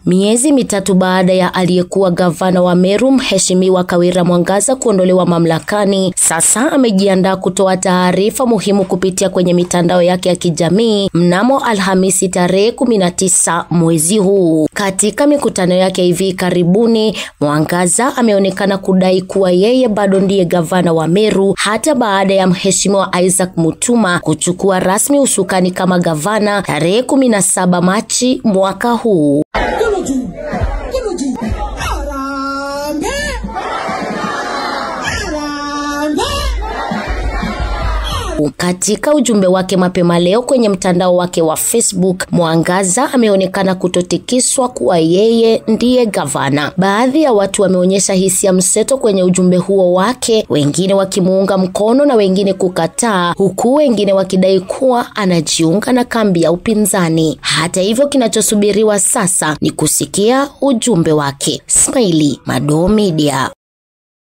Miezi mitatu baada ya aliyekuwa gavana wa Meru Mheshimiwa Kawira Mwangaza kuondolewa mamlakani, sasa amejiandaa kutoa taarifa muhimu kupitia kwenye mitandao yake ya kijamii mnamo Alhamisi tarehe 19 mwezi huu. Katika mikutano yake hivi karibuni, Mwangaza ameonekana kudai kuwa yeye bado ndiye gavana wa Meru hata baada ya Mheshimiwa Isaac Mutuma kuchukua rasmi usukani kama gavana tarehe 17 Machi mwaka huu. Katika ujumbe wake mapema leo kwenye mtandao wake wa Facebook, Mwangaza ameonekana kutotikiswa kuwa yeye ndiye gavana. Baadhi ya watu wameonyesha hisia mseto kwenye ujumbe huo wake, wengine wakimuunga mkono na wengine kukataa, huku wengine wakidai kuwa anajiunga na kambi ya upinzani. Hata hivyo, kinachosubiriwa sasa ni kusikia ujumbe wake. Smiley, Mado Media.